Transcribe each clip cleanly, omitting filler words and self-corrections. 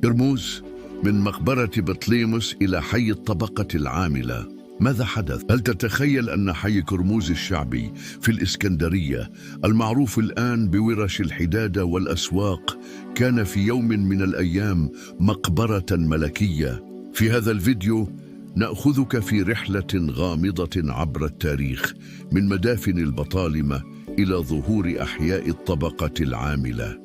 كرموز، من مقبرة بطليموس إلى حي الطبقة العاملة. ماذا حدث؟ هل تتخيل أن حي كرموز الشعبي في الإسكندرية المعروف الآن بورش الحدادة والأسواق كان في يوم من الأيام مقبرة ملكية؟ في هذا الفيديو نأخذك في رحلة غامضة عبر التاريخ، من مدافن البطالمة إلى ظهور أحياء الطبقة العاملة.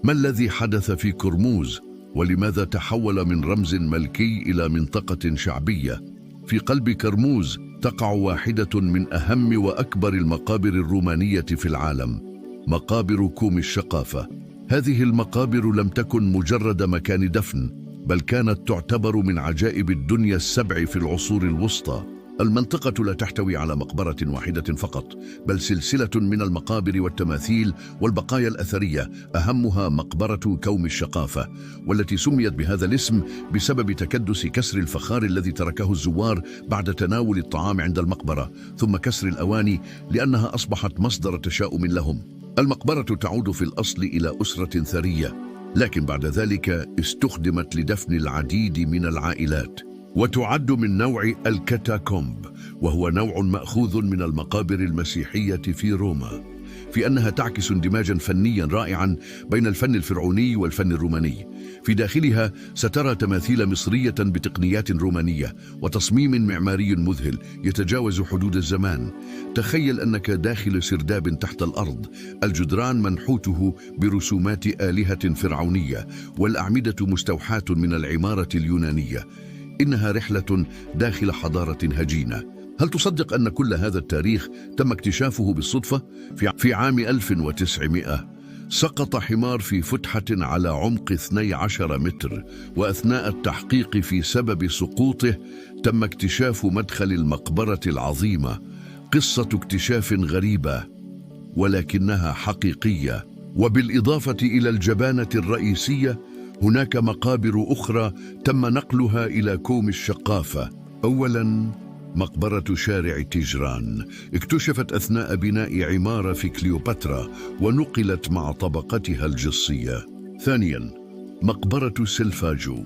ما الذي حدث في كرموز؟ ولماذا تحول من رمز ملكي إلى منطقة شعبية؟ في قلب كرموز تقع واحدة من أهم وأكبر المقابر الرومانية في العالم، مقابر كوم الشقافة. هذه المقابر لم تكن مجرد مكان دفن، بل كانت تعتبر من عجائب الدنيا السبع في العصور الوسطى. المنطقة لا تحتوي على مقبرة واحدة فقط، بل سلسلة من المقابر والتماثيل والبقايا الأثرية، أهمها مقبرة كوم الشقافة، والتي سميت بهذا الاسم بسبب تكدس كسر الفخار الذي تركه الزوار بعد تناول الطعام عند المقبرة، ثم كسر الأواني لأنها أصبحت مصدر تشاؤم لهم. المقبرة تعود في الأصل إلى أسرة ثرية، لكن بعد ذلك استخدمت لدفن العديد من العائلات، وتعد من نوع الكاتاكومب، وهو نوع مأخوذ من المقابر المسيحية في روما، في أنها تعكس اندماجا فنيا رائعا بين الفن الفرعوني والفن الروماني. في داخلها سترى تماثيل مصرية بتقنيات رومانية وتصميم معماري مذهل يتجاوز حدود الزمان. تخيل أنك داخل سرداب تحت الأرض، الجدران منحوته برسومات آلهة فرعونية، والأعمدة مستوحاة من العمارة اليونانية. إنها رحلة داخل حضارة هجينة. هل تصدق أن كل هذا التاريخ تم اكتشافه بالصدفة؟ في عام 1900 سقط حمار في فتحة على عمق 12 متر، وأثناء التحقيق في سبب سقوطه تم اكتشاف مدخل المقبرة العظيمة. قصة اكتشاف غريبة ولكنها حقيقية. وبالإضافة إلى الجبانة الرئيسية، هناك مقابر أخرى تم نقلها إلى كوم الشقافة. أولاً، مقبرة شارع تيجران اكتشفت أثناء بناء عمارة في كليوباترا ونقلت مع طبقتها الجصية. ثانياً، مقبرة سلفاجو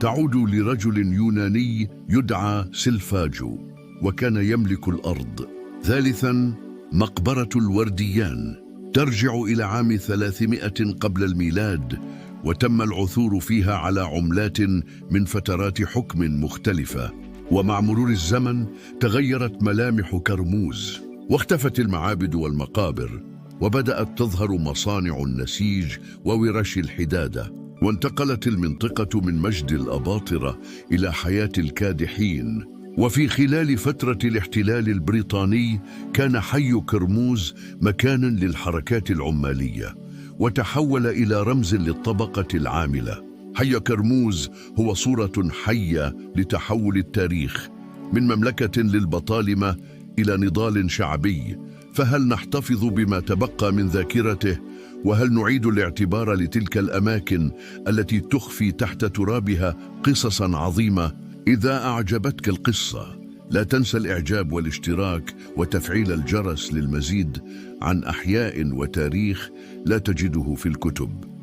تعود لرجل يوناني يدعى سلفاجو، وكان يملك الأرض. ثالثاً، مقبرة الورديان ترجع إلى عام 300 قبل الميلاد، وتم العثور فيها على عملات من فترات حكم مختلفة. ومع مرور الزمن تغيرت ملامح كرموز، واختفت المعابد والمقابر، وبدأت تظهر مصانع النسيج وورش الحدادة، وانتقلت المنطقة من مجد الأباطرة إلى حياة الكادحين. وفي خلال فترة الاحتلال البريطاني كان حي كرموز مكاناً للحركات العمالية، وتحول إلى رمز للطبقة العاملة. حي كرموز هو صورة حية لتحول التاريخ من مملكة للبطالمة إلى نضال شعبي. فهل نحتفظ بما تبقى من ذاكرته؟ وهل نعيد الاعتبار لتلك الأماكن التي تخفي تحت ترابها قصصاً عظيمة؟ إذا أعجبتك القصة، لا تنسى الإعجاب والاشتراك وتفعيل الجرس للمزيد عن أحياء وتاريخ لا تجده في الكتب.